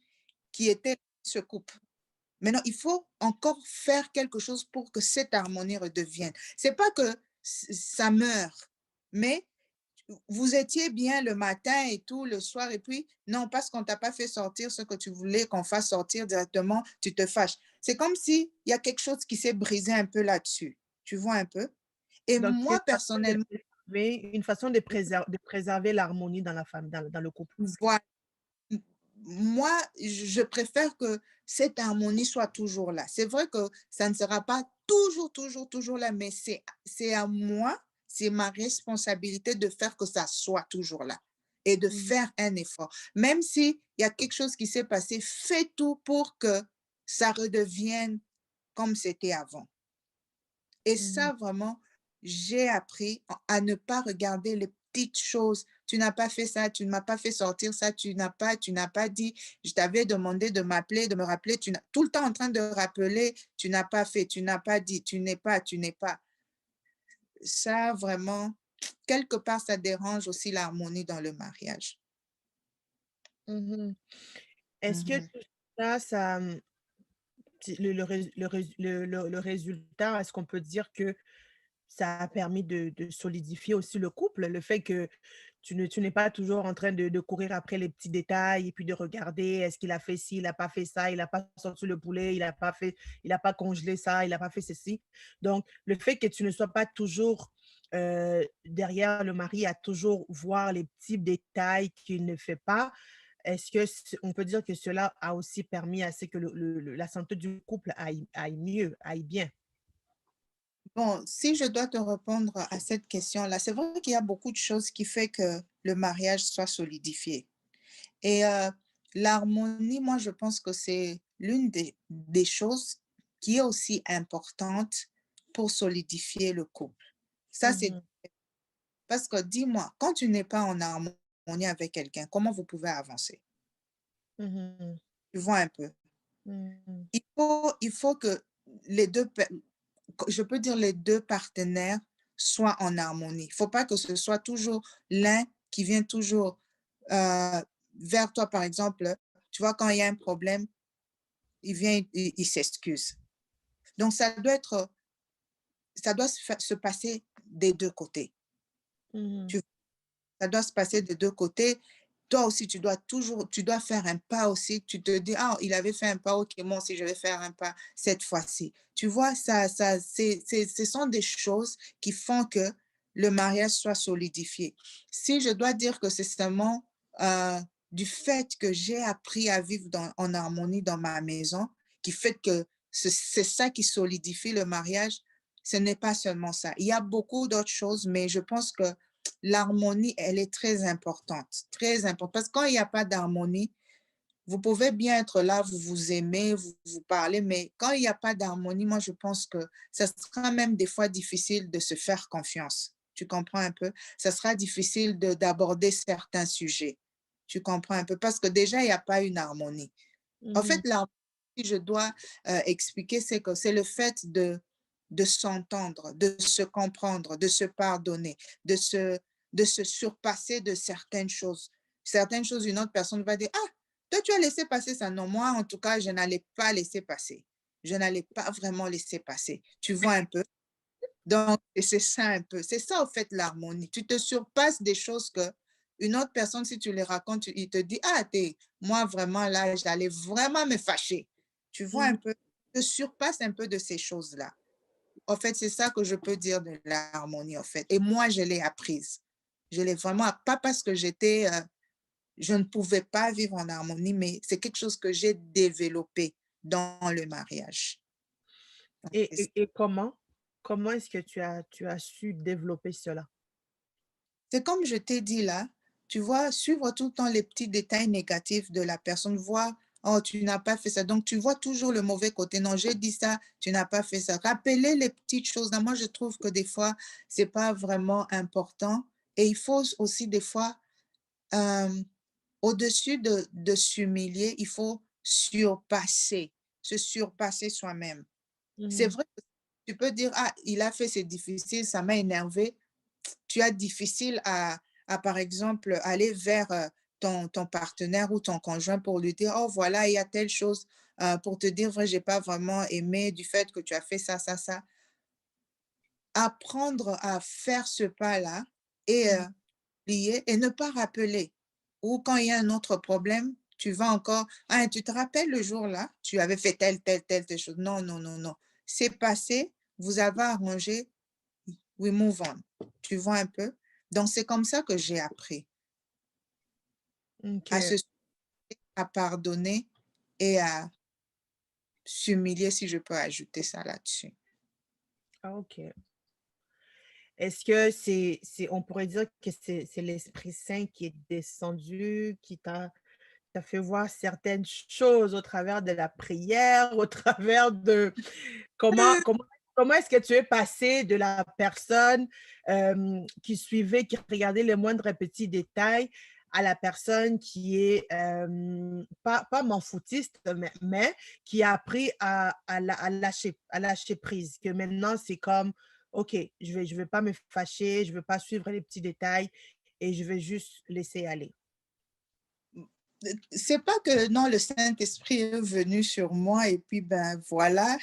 qui était se coupe. Maintenant, il faut encore faire quelque chose pour que cette harmonie redevienne. C'est pas que ça meurt, mais vous étiez bien le matin et tout, le soir, et puis, non, parce qu'on t'a pas fait sortir ce que tu voulais qu'on fasse sortir directement, tu te fâches. C'est comme s'il y a quelque chose qui s'est brisé un peu là-dessus. Tu vois un peu? Et Donc, c'est moi, personnellement, une façon de préserver l'harmonie dans la famille, dans le couple. voilà, moi, je préfère que cette harmonie soit toujours là. C'est vrai que ça ne sera pas toujours là, mais c'est à moi, c'est ma responsabilité de faire que ça soit toujours là et de Mhm. faire un effort. Même s'il y a quelque chose qui s'est passé, fais tout pour que ça redevienne comme c'était avant. Et Mhm. ça, vraiment, j'ai appris à ne pas regarder les petites choses. Tu n'as pas fait ça, tu ne m'as pas fait sortir ça, tu n'as pas dit, je t'avais demandé de m'appeler, de me rappeler, tout le temps en train de rappeler, tu n'as pas fait, tu n'as pas dit, tu n'es pas. Ça, vraiment, quelque part, ça dérange aussi l'harmonie dans le mariage. Mhm. Est-ce que Mhm. tout ça, le résultat, est-ce qu'on peut dire que ça a permis de solidifier aussi le couple? Le fait que tu n'es pas toujours en train de courir après les petits détails et puis de regarder, est-ce qu'il a fait ci, il n'a pas fait ça, il n'a pas sorti le poulet, il n'a pas congelé ça, il n'a pas fait ceci. Donc, le fait que tu ne sois pas toujours derrière le mari à toujours voir les petits détails qu'il ne fait pas, est-ce que on peut dire que cela a aussi permis à ce que la santé du couple aille mieux, aille bien? Bon, si je dois te répondre à cette question-là, c'est vrai qu'il y a beaucoup de choses qui font que le mariage soit solidifié. Et l'harmonie, moi, je pense que c'est l'une des choses qui est aussi importante pour solidifier le couple. Ça, c'est Mhm, parce que dis-moi, quand tu n'es pas en harmonie avec quelqu'un, comment vous pouvez avancer? mhm, Tu vois un peu. mhm, Il faut que les deux, je peux dire les deux partenaires soient en harmonie. Il ne faut pas que ce soit toujours l'un qui vient toujours euh, vers toi, par exemple. Tu vois, quand il y a un problème, il vient, il s'excuse. Donc, ça doit se passer des deux côtés. mhm, Tu Ça doit se passer des deux côtés. Toi aussi, tu dois faire un pas aussi. Tu te dis, ah, il avait fait un pas, ok, moi aussi, je vais faire un pas cette fois-ci. Tu vois, ce sont des choses qui font que le mariage soit solidifié. Si je dois dire que c'est seulement euh, du fait que j'ai appris à vivre en harmonie dans ma maison, qui fait que c'est ça qui solidifie le mariage, ce n'est pas seulement ça. Il y a beaucoup d'autres choses, mais je pense que l'harmonie, elle est très importante, très importante. Parce que quand il n'y a pas d'harmonie, vous pouvez bien être là, vous vous aimez, vous parlez, mais quand il n'y a pas d'harmonie, moi, je pense que ça sera même des fois difficile de se faire confiance. Tu comprends un peu? Ça sera difficile d'aborder certains sujets. Tu comprends un peu? Parce que déjà, il n'y a pas une harmonie. En fait, mhm, l'harmonie, si je dois expliquer, c'est que c'est le fait de s'entendre, de se comprendre, de se pardonner, de se, de se surpasser de certaines choses. Certaines choses, une autre personne va dire, ah, toi, tu as laissé passer ça. Non, moi, en tout cas, je n'allais pas laisser passer. Je n'allais pas vraiment laisser passer. Tu vois un peu? Donc, et c'est ça un peu. C'est ça, au fait, l'harmonie. Tu te surpasses des choses que une autre personne, si tu les racontes, il te dit, ah, moi, vraiment, là, j'allais vraiment me fâcher. Tu vois un mhm. peu? Tu te surpasses un peu de ces choses-là. En fait, c'est ça que je peux dire de l'harmonie, en fait. Et moi, je l'ai apprise. Je l'ai vraiment, pas parce que je ne pouvais pas vivre en harmonie, mais c'est quelque chose que j'ai développé dans le mariage. Donc, Et comment est-ce que tu as su développer cela? c'est comme je t'ai dit là, tu vois, suivre tout le temps les petits détails négatifs de la personne, voir Oh, tu n'as pas fait ça. Donc, tu vois toujours le mauvais côté. Non, j'ai dit ça, tu n'as pas fait ça. Rappeler les petites choses. Non, moi, je trouve que des fois, c'est pas vraiment important. Et il faut aussi, des fois, euh, au-dessus de s'humilier, il faut se surpasser soi-même. C'est Mhm. vrai que tu peux dire, ah, il a fait, c'est difficile, ça m'a énervé. Tu as difficile par exemple, aller vers ton partenaire ou ton conjoint pour lui dire, oh, voilà, il y a telle chose, pour te dire, vrai, j'ai pas vraiment aimé du fait que tu as fait ça, ça, ça. Apprendre à faire ce pas-là et Mhm. lier et ne pas rappeler. Ou quand il y a un autre problème, tu vas encore, ah, tu te rappelles le jour-là, tu avais fait telle chose. Non, non, non, non. C'est passé, vous avez arrangé, we move on. Tu vois un peu? Donc, c'est comme ça que j'ai appris à OK. se, à pardonner et à s'humilier, si je peux ajouter ça là-dessus. Ah, OK. Est-ce que on pourrait dire que c'est l'Esprit Saint qui est descendu, qui t'a fait voir certaines choses au travers de la prière, au travers de comment comment comment est-ce que tu es passé de la personne, qui suivait, qui regardait les moindres petits détails, à la personne qui est, pas m'en foutiste, mais qui a appris à lâcher prise, que maintenant c'est comme: «OK, je vais pas me fâcher, je veux pas suivre les petits détails et je vais juste laisser aller». C'est pas que non, le Saint-Esprit est venu sur moi et puis ben voilà,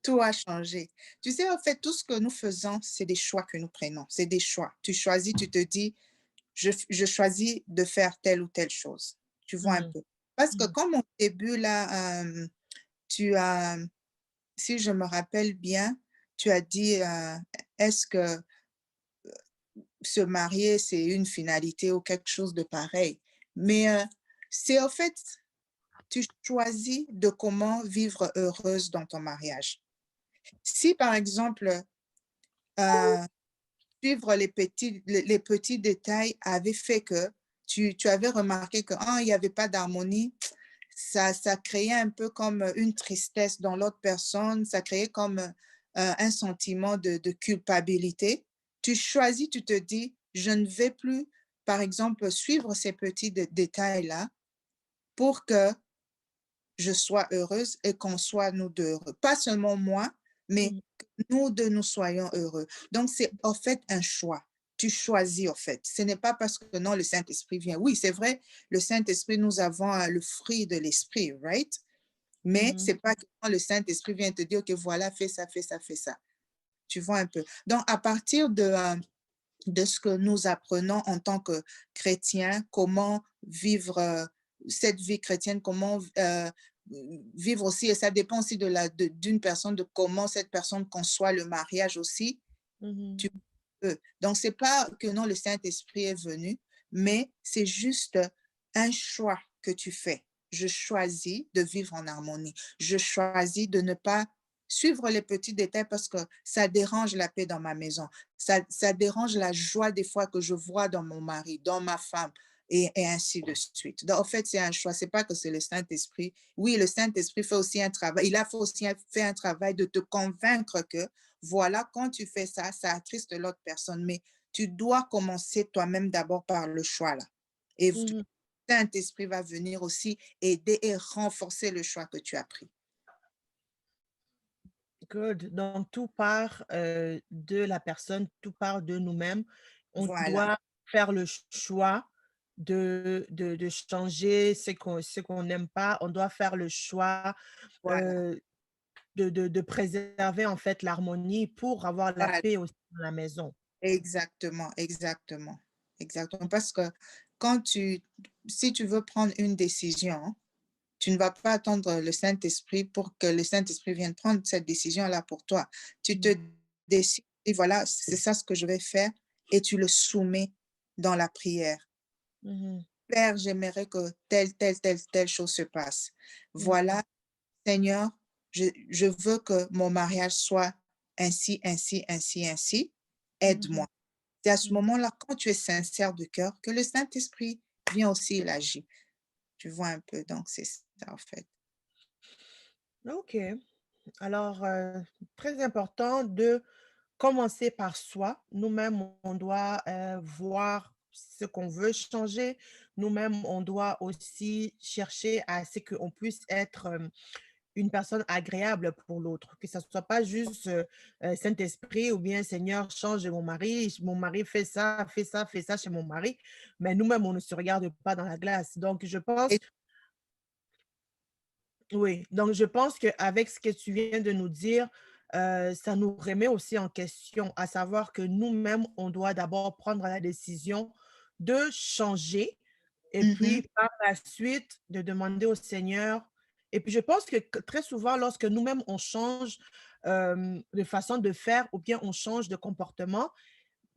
tout a changé. Tu sais, en fait, tout ce que nous faisons, c'est des choix que nous prenons. C'est des choix. Tu choisis, tu te dis, je choisis de faire telle ou telle chose. Tu vois un Mmh. peu. Parce que Mmh. comme au début, là, tu as, si je me rappelle bien, tu as dit, est-ce que se marier, c'est une finalité ou quelque chose de pareil? Mais c'est en fait, tu choisis de comment vivre heureuse dans ton mariage. Si, par exemple, euh, suivre les petits détails avait fait que tu avais remarqué que il n'y avait pas d'harmonie, ça créait un peu comme une tristesse dans l'autre personne, ça créait comme un sentiment de culpabilité. Tu choisis, tu te dis, je ne vais plus, par exemple, suivre ces petits détails-là pour que je sois heureuse et qu'on soit nous deux heureux. Pas seulement moi, mais Mmh. que nous deux, nous soyons heureux. Donc, c'est en fait un choix. Tu choisis, en fait. Ce n'est pas parce que non, le Saint-Esprit vient. Oui, c'est vrai, le Saint-Esprit, nous avons le fruit de l'Esprit, right? Mais Mmh. c'est pas que quand le Saint-Esprit vient te dire que voilà, fais ça, fais ça, fais ça. Tu vois un peu. Donc, à partir de ce que nous apprenons en tant que chrétiens, comment vivre cette vie chrétienne, comment vivre aussi, et ça dépend aussi d'une personne, de comment cette personne conçoit le mariage aussi. Tu Mmh. peux. Donc, c'est pas que non, le Saint-Esprit est venu, mais c'est juste un choix que tu fais. Je choisis de vivre en harmonie. Je choisis de ne pas suivre les petits détails parce que ça dérange la paix dans ma maison. Ça dérange la joie des fois que je vois dans mon mari, dans ma femme, et ainsi de suite. Donc, en fait, c'est un choix. C'est pas que c'est le Saint-Esprit. Oui, le Saint-Esprit fait aussi un travail. Il a fait aussi fait un travail de te convaincre que voilà, quand tu fais ça, ça attriste l'autre personne. Mais tu dois commencer toi-même d'abord par le choix là. Et le Mmh. Saint-Esprit va venir aussi aider et renforcer le choix que tu as pris. Good. Donc tout part, de la personne, tout part de nous-mêmes. On Voilà, doit faire le choix de changer ce qu'on n'aime pas. On doit faire le choix, voilà, heu, de préserver, en fait, l'harmonie pour avoir la voilà. paix aussi dans la maison. Exactement, exactement, exactement. Parce que quand si tu veux prendre une décision, tu ne vas pas attendre le Saint-Esprit pour que le Saint-Esprit vienne prendre cette décision-là pour toi. Tu te Mmh. décides et voilà, c'est ça ce que je vais faire et tu le soumets dans la prière. Mmh. Père, j'aimerais que telle chose se passe. Mmh. Voilà, Seigneur, je veux que mon mariage soit ainsi, ainsi, ainsi, ainsi. Mmh. Aide-moi. C'est à ce Mmh. moment-là, quand tu es sincère de cœur, que le Saint-Esprit vient aussi, il agit. Tu vois un peu, donc c'est ça en fait. OK. Alors, très important de commencer par soi. Nous-mêmes, on doit, voir ce qu'on veut changer. Nous-mêmes, on doit aussi chercher à ce qu'on puisse être, une personne agréable pour l'autre, que ça soit pas juste, Saint-Esprit ou bien Seigneur change mon mari fait ça, fait ça, fait ça chez mon mari, mais nous-mêmes on ne se regarde pas dans la glace. Donc je pense Et oui, donc je pense qu'avec ce que tu viens de nous dire, ça nous remet aussi en question, à savoir que nous-mêmes, on doit d'abord prendre la décision de changer et mhm, puis par la suite de demander au Seigneur et puis je pense que très souvent lorsque nous-mêmes on change, de façon de faire ou bien on change de comportement,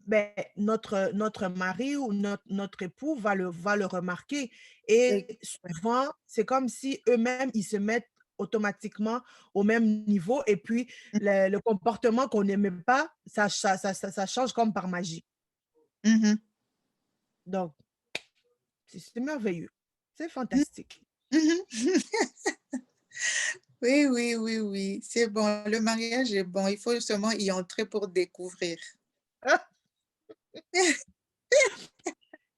ben notre mari ou notre époux va le remarquer et- et ouais, souvent, c'est comme si eux-mêmes, ils se mettent automatiquement au même niveau et puis le comportement qu'on n'aimait pas, ça change comme par magie. mhm, Donc c'est merveilleux, c'est mhm, fantastique. mhm. Oui, oui, oui, oui, c'est bon. Le mariage est bon. Il faut seulement y entrer pour découvrir.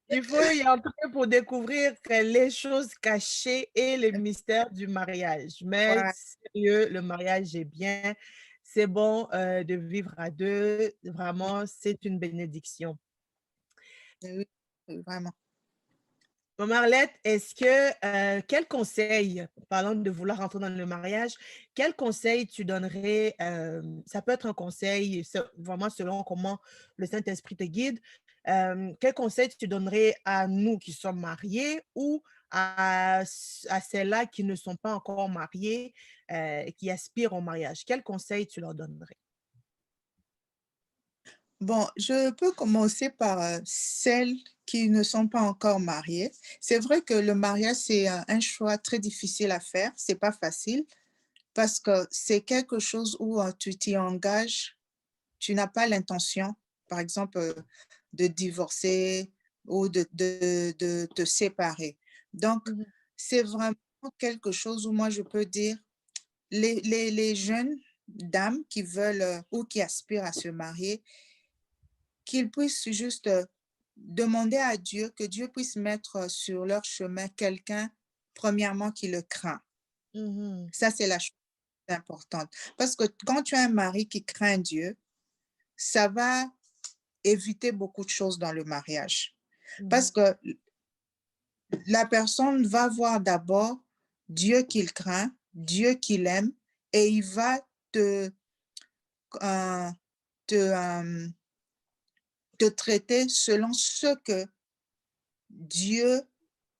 Il faut y entrer pour découvrir que les choses cachées et les mystères du mariage. Mais Voilà, sérieux, le mariage est bien, c'est bon, de vivre à 2. Vraiment, c'est une bénédiction. oui, oui, vraiment. Maman Arlette, est-ce que, quel conseil, parlant de vouloir rentrer dans le mariage, quel conseil tu donnerais, ça peut être un conseil, vraiment selon comment le Saint-Esprit te guide, quel conseil tu donnerais à nous qui sommes mariés ou à celles-là qui ne sont pas encore mariées, et qui aspirent au mariage? Quel conseil tu leur donnerais? Bon, je peux commencer par celles qui ne sont pas encore mariées. C'est vrai que le mariage, c'est un choix très difficile à faire. C'est pas facile parce que c'est quelque chose où tu t'y engages, tu n'as pas l'intention, par exemple, de divorcer ou de te séparer. Donc, Mmh. c'est vraiment quelque chose où moi, je peux dire, les jeunes dames qui veulent ou qui aspirent à se marier, qu'ils puissent juste demander à Dieu, que Dieu puisse mettre sur leur chemin quelqu'un, premièrement, qui le craint. Mmh. Ça, c'est la chose importante. Parce que quand tu as un mari qui craint Dieu, ça va éviter beaucoup de choses dans le mariage. Parce Mmh. que la personne va voir d'abord Dieu qu'il craint, Dieu qu'il aime, et il va te, euh, te, euh, te traiter selon ce que Dieu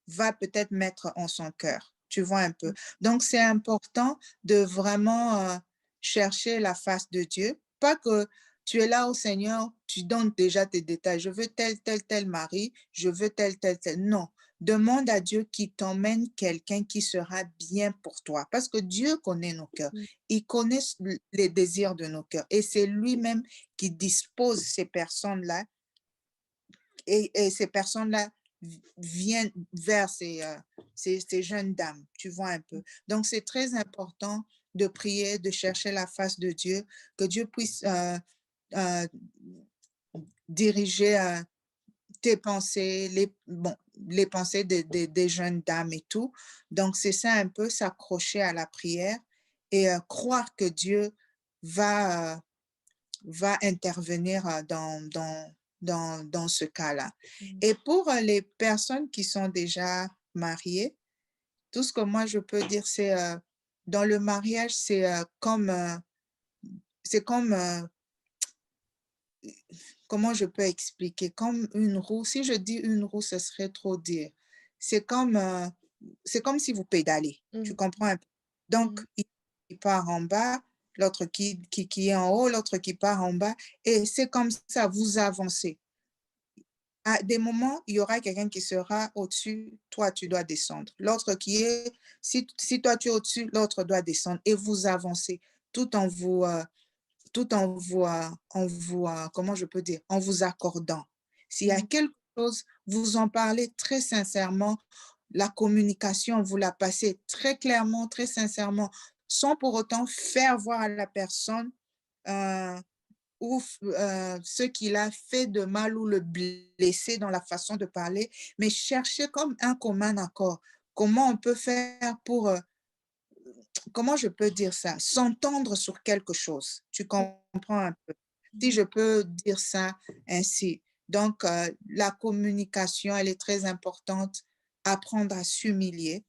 va peut-être mettre en son cœur. Tu vois un peu. Donc, c'est important de vraiment chercher la face de Dieu. Pas que tu es là au Seigneur, tu donnes déjà tes détails. Je veux tel, tel, tel mari, je veux tel, tel, tel. Non. Demande à Dieu qu'il t'emmène quelqu'un qui sera bien pour toi. Parce que Dieu connaît nos cœurs. Mmh. Il connaît les désirs de nos cœurs. Et c'est lui-même qui dispose ces personnes-là et ces personnes-là viennent vers ces jeunes dames, tu vois un peu. Donc, c'est très important de prier, de chercher la face de Dieu, que Dieu puisse euh, diriger tes pensées, bon, les pensées des jeunes dames et tout. Donc, c'est ça un peu, s'accrocher à la prière et croire que Dieu va, va intervenir dans ce cas-là. Mmh. Et pour les personnes qui sont déjà mariées, tout ce que moi je peux dire, c'est dans le mariage, c'est comme comment je peux expliquer, comme une roue. Si je dis une roue, ce serait trop dire. C'est comme, euh, c'est comme si vous pédalez. Tu Mmh. comprends un peu? Donc, Mmh. il part en bas, l'autre qui est en haut, l'autre qui part en bas. Et c'est comme ça, vous avancez. À des moments, il y aura quelqu'un qui sera au-dessus, toi, tu dois descendre. L'autre si toi, tu es au-dessus, l'autre doit descendre. Et vous avancez tout en vous, comment je peux dire, en vous accordant. S'il y a Mmh. quelque chose, vous en parlez très sincèrement. la communication, vous la passez très clairement, très sincèrement, sans pour autant faire voir à la personne euh, ou ce qu'il a fait de mal ou le blesser dans la façon de parler, mais chercher comme un commun accord. Comment on peut faire pour, comment je peux dire ça, s'entendre sur quelque chose. Tu comprends un peu? Si je peux dire ça ainsi. Donc, la communication, elle est très importante. Apprendre à s'humilier.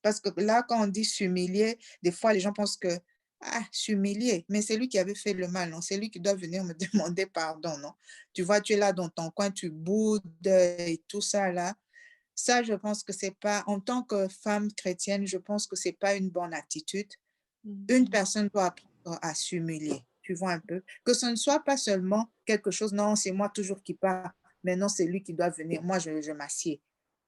Parce que là, quand on dit s'humilier, des fois, les gens pensent que, ah, s'humilier, mais c'est lui qui avait fait le mal, non? C'est lui qui doit venir me demander pardon, non? Tu vois, tu es là dans ton coin, tu boudes et tout ça, là. Ça, je pense que c'est pas, en tant que femme chrétienne, je pense que c'est pas une bonne attitude. Une Mhm. personne doit apprendre à s'humilier, tu vois un peu? Que ce ne soit pas seulement quelque chose, non, c'est moi toujours qui pars, mais non, c'est lui qui doit venir, moi, je m'assieds.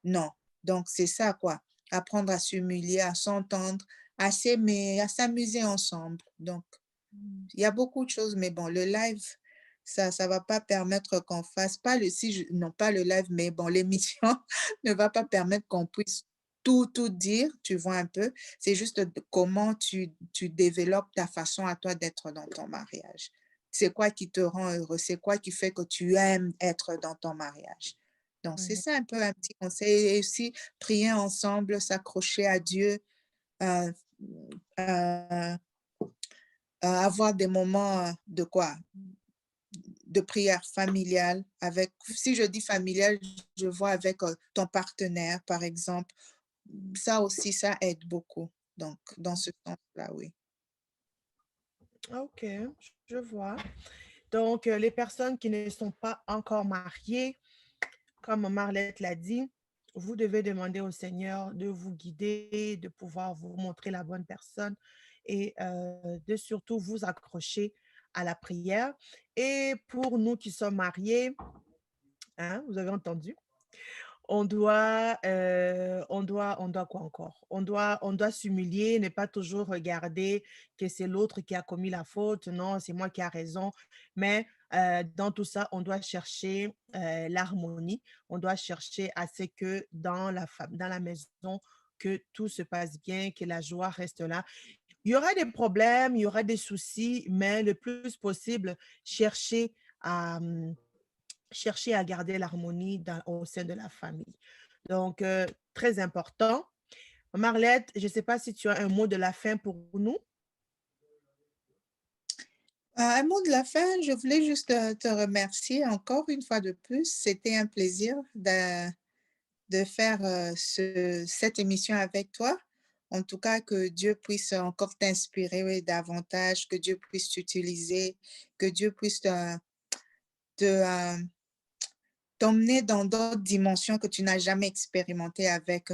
Non. Donc, c'est ça, quoi. Apprendre à s'humilier, à s'entendre, à s'aimer, à s'amuser ensemble. Donc, Mhm. il y a beaucoup de choses, mais bon, le live, ça va pas permettre qu'on fasse, pas le, si je, non pas le live, mais bon, l'émission ne va pas permettre qu'on puisse tout dire, tu vois un peu. C'est juste comment tu développes ta façon à toi d'être dans ton mariage. C'est quoi qui te rend heureux? C'est quoi qui fait que tu aimes être dans ton mariage? Donc, c'est Mhm. ça un peu un petit conseil. Et aussi, prier ensemble, s'accrocher à Dieu, euh, euh, avoir des moments de quoi? De prière familiale avec, si je dis familiale, je vois avec ton partenaire, par exemple. Ça aussi, ça aide beaucoup. Donc, dans ce sens-là, oui. OK, je vois. Donc, les personnes qui ne sont pas encore mariées, comme Marlette l'a dit, vous devez demander au Seigneur de vous guider, de pouvoir vous montrer la bonne personne et de surtout vous accrocher à la prière. Et pour nous qui sommes mariés, hein, vous avez entendu, on doit quoi encore? On doit s'humilier, ne pas toujours regarder que c'est l'autre qui a commis la faute. Non, c'est moi qui a raison. Mais dans tout ça, on doit chercher l'harmonie. On doit chercher à ce que dans la maison, que tout se passe bien, que la joie reste là. Il y aura des problèmes, il y aura des soucis, mais le plus possible, chercher à, chercher à garder l'harmonie au sein de la famille. Donc, très important. Marlette, je ne sais pas si tu as un mot de la fin pour nous. Un mot de la fin, je voulais juste te remercier encore une fois de plus. C'était un plaisir de faire cette émission avec toi. En tout cas, que Dieu puisse encore t'inspirer oui, davantage, que Dieu puisse t'utiliser, que Dieu puisse te, t'emmener dans d'autres dimensions que tu n'as jamais expérimentées avec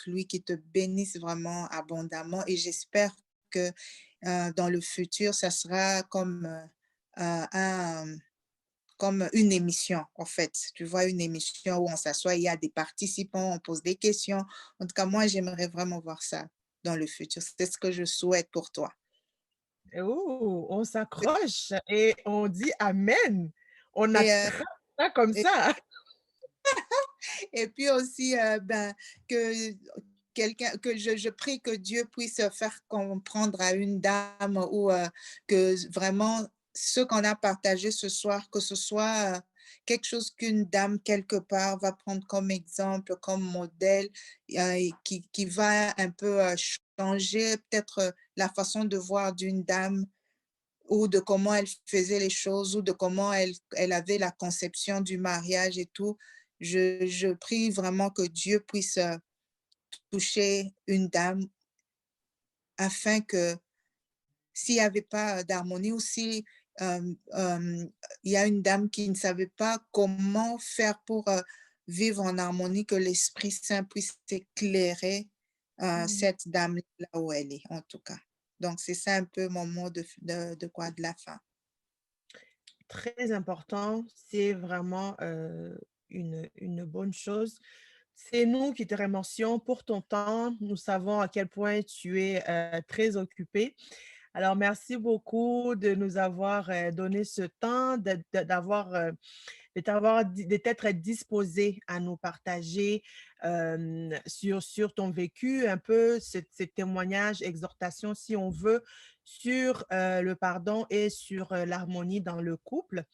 lui, qui te bénisse vraiment abondamment. Et j'espère que dans le futur, ça sera un, comme une émission, en fait. Tu vois, une émission où on s'assoit, il y a des participants, on pose des questions. En tout cas, moi, j'aimerais vraiment voir ça dans le futur. C'est ce que je souhaite pour toi. Oh, on s'accroche et on dit Amen. On Et, attrape ça comme et ça. Et puis aussi, ben, que que je prie que Dieu puisse faire comprendre à une dame ou que vraiment ce qu'on a partagé ce soir, que ce soit quelque chose qu'une dame quelque part va prendre comme exemple, comme modèle, et qui va un peu changer peut-être la façon de voir d'une dame ou de comment elle faisait les choses, ou de comment elle avait la conception du mariage et tout. Je prie vraiment que Dieu puisse toucher une dame afin que s'il n'y avait pas d'harmonie ou si il y a une dame qui ne savait pas comment faire pour vivre en harmonie, que l'Esprit Saint puisse éclairer Mm. cette dame là où elle est, en tout cas. Donc, c'est ça un peu mon mot de quoi, de la fin. Très important, c'est vraiment une bonne chose. C'est nous qui te remercions pour ton temps. Nous savons à quel point tu es très occupé. Alors, merci beaucoup de nous avoir donné ce temps, d'avoir de t'être disposé à nous partager sur ton vécu, un peu ce témoignage, exhortation, si on veut, sur le pardon et sur l'harmonie dans le couple.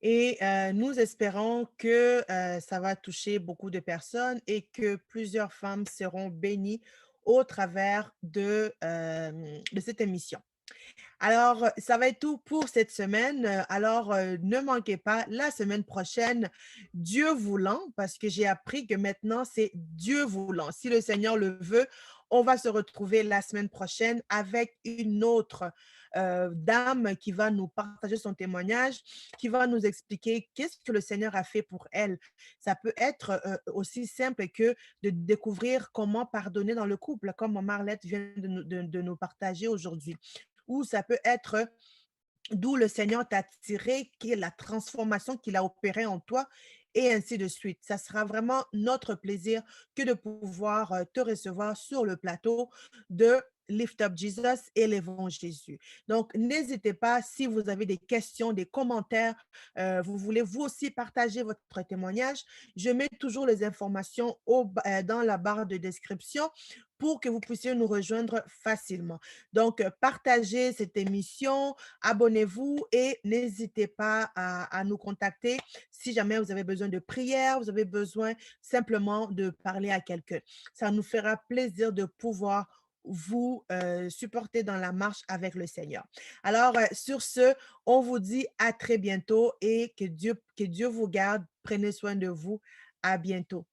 Et nous espérons que ça va toucher beaucoup de personnes et que plusieurs femmes seront bénies au travers de cette émission. Alors, ça va être tout pour cette semaine. Alors, ne manquez pas la semaine prochaine, Dieu voulant, parce que j'ai appris que maintenant, c'est Dieu voulant. Si le Seigneur le veut, on va se retrouver la semaine prochaine avec une autre dame qui va nous partager son témoignage, qui va nous expliquer qu'est-ce que le Seigneur a fait pour elle. Ça peut être aussi simple que de découvrir comment pardonner dans le couple, comme Marlette vient de nous partager aujourd'hui. Ou ça peut être d'où le Seigneur t'a tiré, qui est la transformation qu'il a opérée en toi, et ainsi de suite. Ça sera vraiment notre plaisir que de pouvoir te recevoir sur le plateau de Lift Up Jesus et l'Évangile Jésus. Donc, n'hésitez pas, si vous avez des questions, des commentaires, vous voulez vous aussi partager votre témoignage, je mets toujours les informations dans la barre de description pour que vous puissiez nous rejoindre facilement. Donc, partagez cette émission, abonnez-vous et n'hésitez pas à nous contacter si jamais vous avez besoin de prière, vous avez besoin simplement de parler à quelqu'un. Ça nous fera plaisir de pouvoir vous supporter dans la marche avec le Seigneur. Alors, sur ce, on vous dit à très bientôt et que Dieu vous garde. Prenez soin de vous. À bientôt.